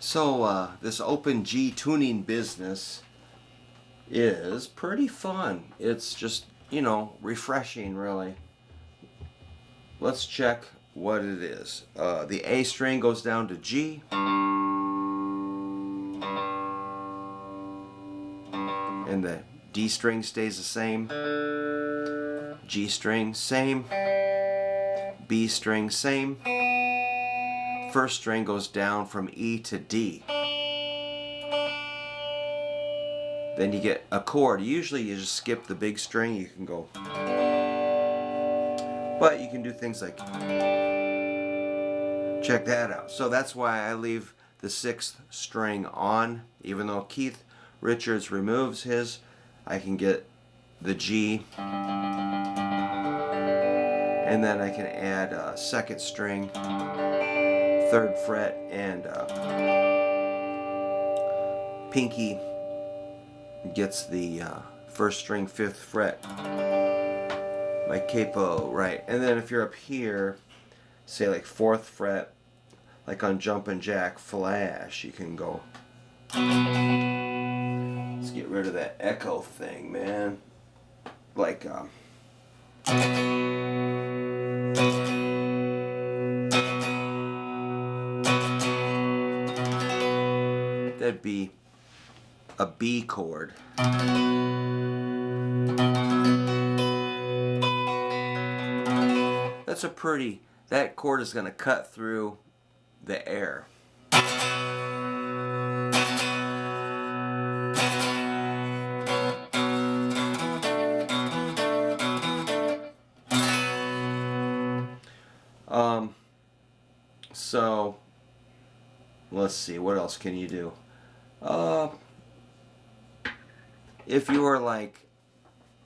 So this open G tuning business is pretty fun. It's just, refreshing really. Let's check what it is. The A string goes down to G. And the D string stays the same. G string, same. B string, same. First string goes down from E to D. Then you get a chord. Usually you just skip the big string. You can go. But you can do things like. Check that out. So that's why I leave the 6th string on. Even though Keith Richards removes his, I can get the G. And then I can add a 2nd string, 3rd fret, and pinky gets the 1st string, 5th fret. My capo, right. And then if you're up here, say like 4th fret, like on Jumpin' Jack Flash, you can go. Let's get rid of that echo thing, man. Like, that'd be a B chord. That's a pretty, that chord is going to cut through the air. So let's see, what else can you do? If you were like,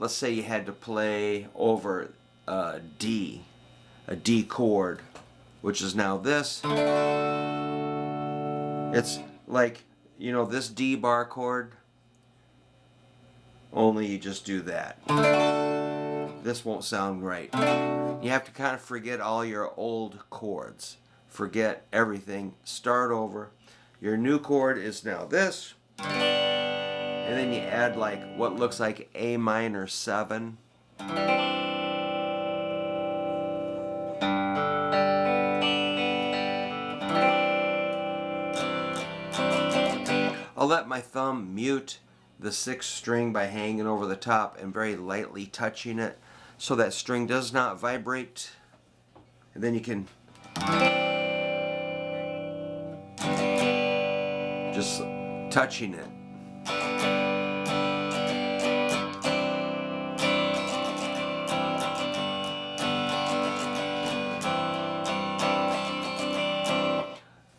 let's say you had to play over a D chord, which is now this. It's like, this D bar chord, only you just do that. This won't sound right. You have to kind of forget all your old chords. Forget everything. Start over. Your new chord is now this. And then you add like what looks like A minor 7. I'll let my thumb mute the 6th string by hanging over the top and very lightly touching it so that string does not vibrate. And then you can just touching it.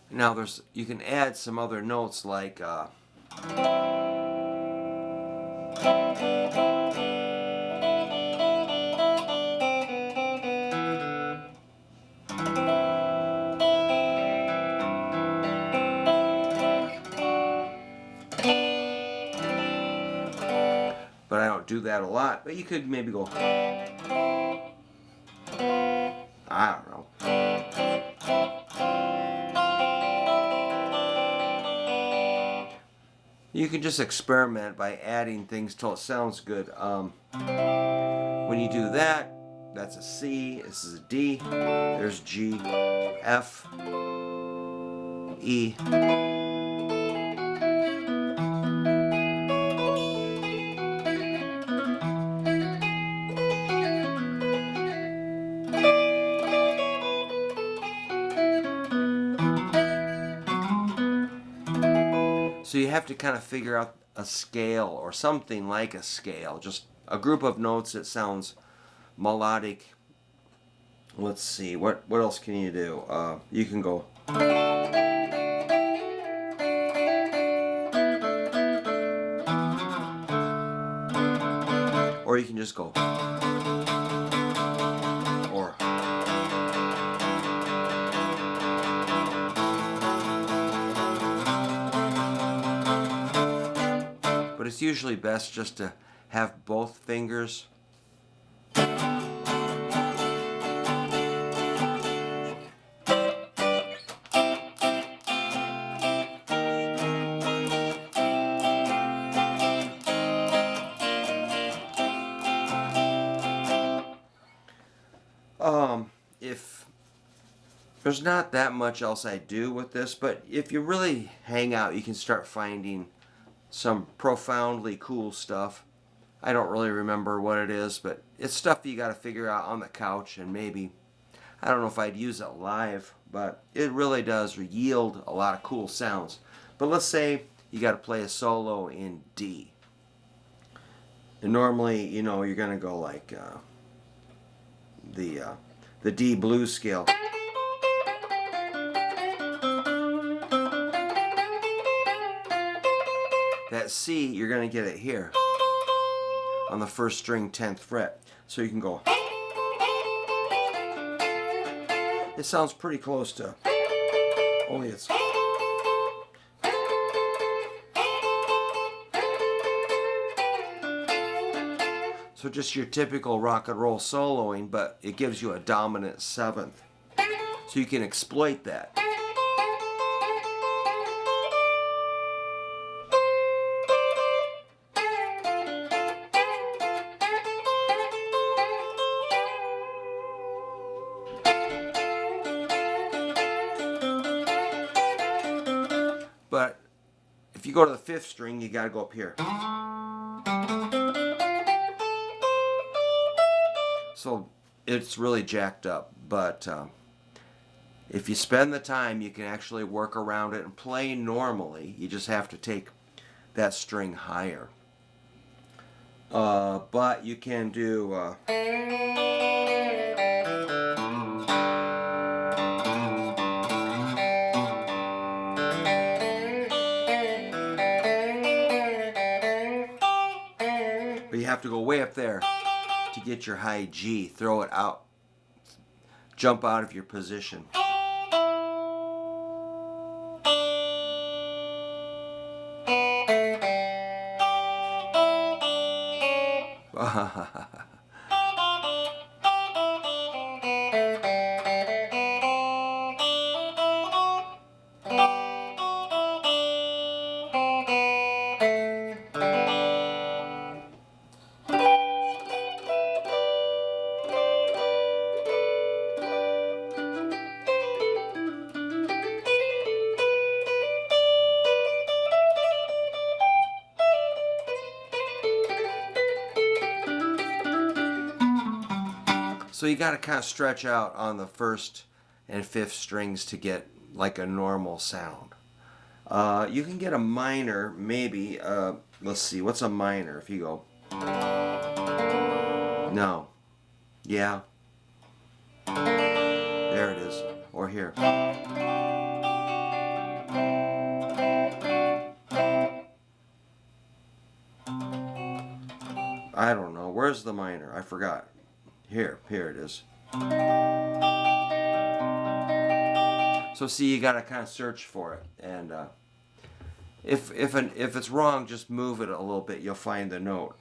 Now you can add some other notes like but I don't do that a lot. But you could maybe go, I don't know. You can just experiment by adding things till it sounds good. When you do that, that's a C, this is a D, there's G, F, E. So you have to kind of figure out a scale or something like a scale, just a group of notes that sounds melodic. Let's see, what else can you do? You can go. Or you can just go. Or. But it's usually best just to have both fingers. There's not that much else I do with this, but if you really hang out, you can start finding some profoundly cool stuff. I don't really remember what it is, but it's stuff you got to figure out on the couch, and maybe, I don't know if I'd use it live, but it really does yield a lot of cool sounds. But let's say you got to play a solo in D. And normally, you know, you're going to go like the D blues scale. That C, you're going to get it here on the first string 10th fret. So you can go. It sounds pretty close to, only it's. So just your typical rock and roll soloing, but it gives you a dominant 7th. So you can exploit that. But if you go to the 5th string, you got to go up here. So it's really jacked up. But if you spend the time, you can actually work around it and play normally. You just have to take that string higher. But you can do... But you have to go way up there to get your high G. Throw it out. Jump out of your position. So you got to kind of stretch out on the 1st and 5th strings to get like a normal sound. You can get a minor, maybe. Let's see, what's a minor? If you go, no, yeah, there it is, or here. I don't know. Where's the minor? I forgot. Here it is. So see, you gotta kind of search for it, and if it's wrong, just move it a little bit. You'll find the note.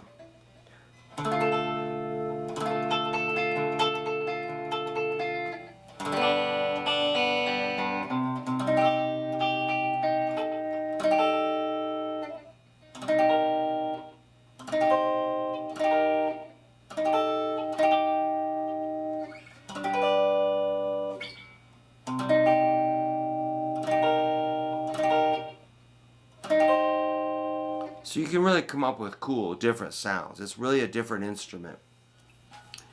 So you can really come up with cool, different sounds. It's really a different instrument.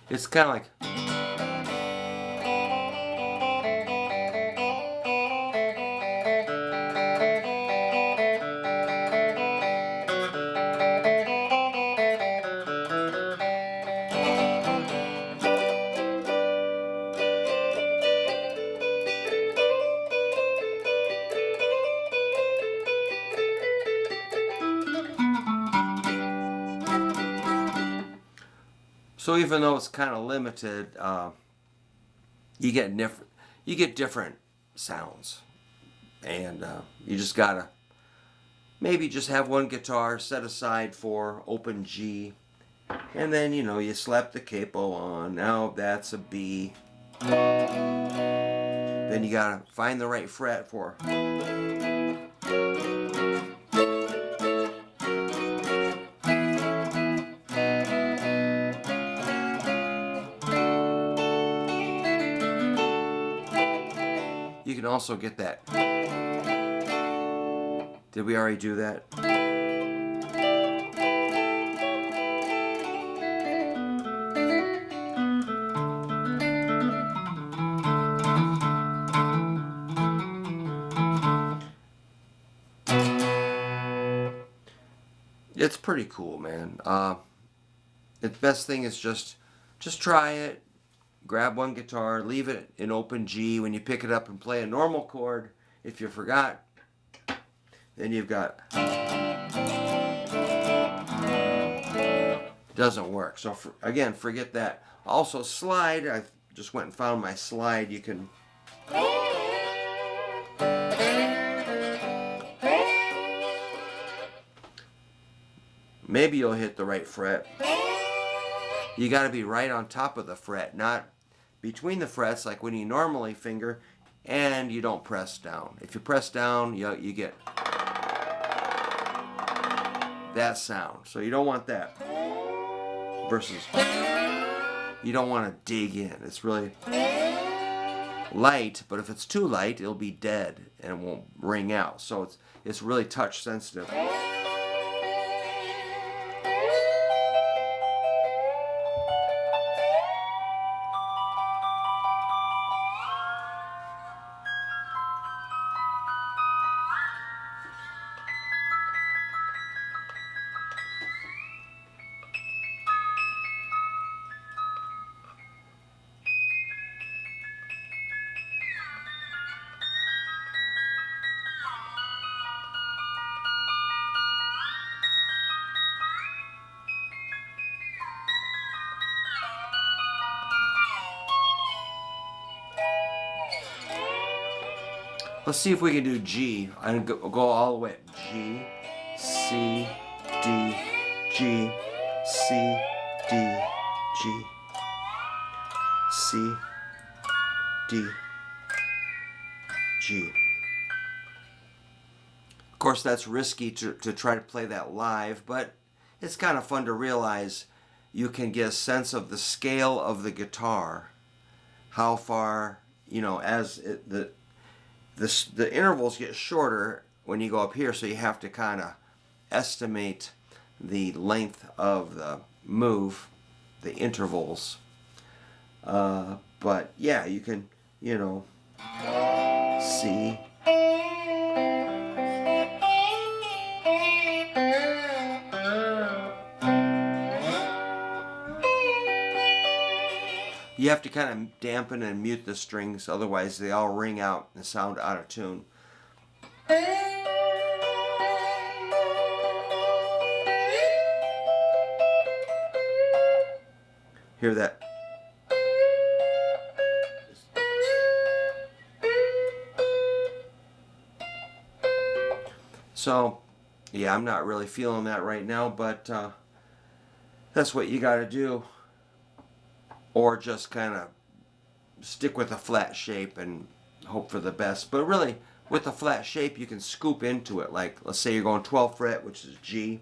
It's kind of like... So even though it's kind of limited, you get different sounds, and you just gotta maybe just have one guitar set aside for open G, and then you slap the capo on. Now that's a B. Then you gotta find the right fret for. can also get that. Did we already do that? It's pretty cool, man. The best thing is just try it. Grab one guitar, leave it in open G. When you pick it up and play a normal chord, if you forgot, then you've got. It doesn't work. So again, forget that. Also, slide. I just went and found my slide. You can. Maybe you'll hit the right fret. You got to be right on top of the fret, not between the frets like when you normally finger, and you don't press down. If you press down, you get that sound. So you don't want that. Versus, you don't want to dig in. It's really light, but if it's too light, it'll be dead and it won't ring out. So it's really touch sensitive. Let's see if we can do G. I'm going to go all the way. G, C, D, G, C, D, G, C, D, G. Of course, that's risky to try to play that live, but it's kind of fun to realize you can get a sense of the scale of the guitar, how far, as the intervals get shorter when you go up here, so you have to kind of estimate the length of the move, the intervals. But yeah, you can, see. You have to kind of dampen and mute the strings, otherwise they all ring out and sound out of tune. Hear that? So, yeah, I'm not really feeling that right now, but that's what you got to do. Or just kind of stick with a flat shape and hope for the best. But really, with a flat shape, you can scoop into it. Like, let's say you're going 12th fret, which is G.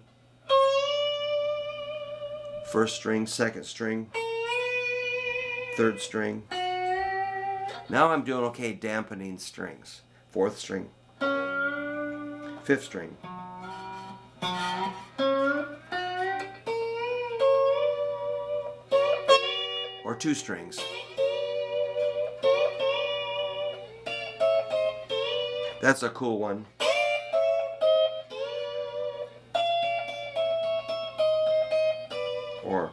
First string, second string, third string. Now I'm doing okay dampening strings. Fourth string, fifth string. Or two strings. That's a cool one. Or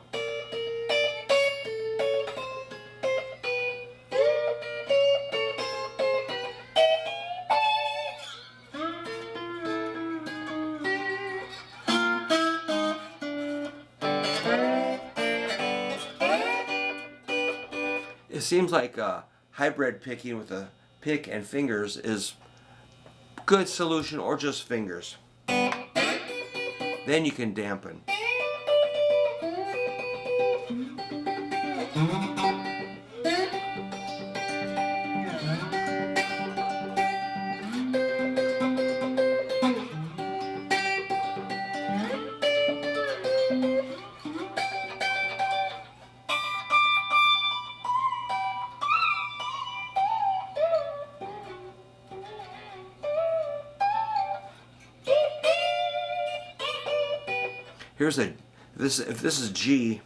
it seems like hybrid picking with a pick and fingers is good solution, or just fingers. Then you can dampen. Here's a if this is G,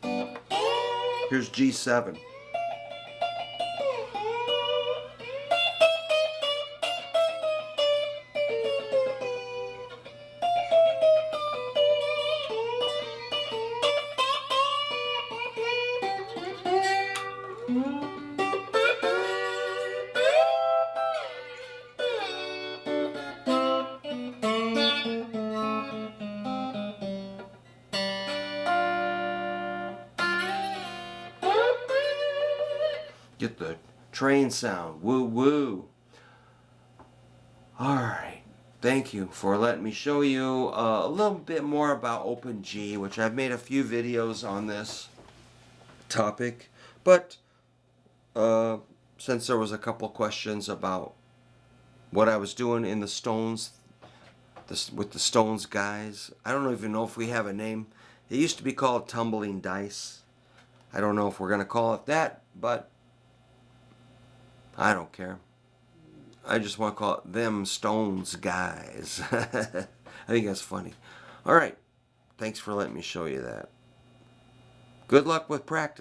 here's G7. Get the train sound. Woo woo. Alright. Thank you for letting me show you a little bit more about open G, which I've made a few videos on this topic. But since there was a couple questions about what I was doing in the Stones, with the Stones guys, I don't even know if we have a name. It used to be called Tumbling Dice. I don't know if we're going to call it that, but I don't care. I just want to call it them Stones guys. I think that's funny. Alright, thanks for letting me show you that. Good luck with practice.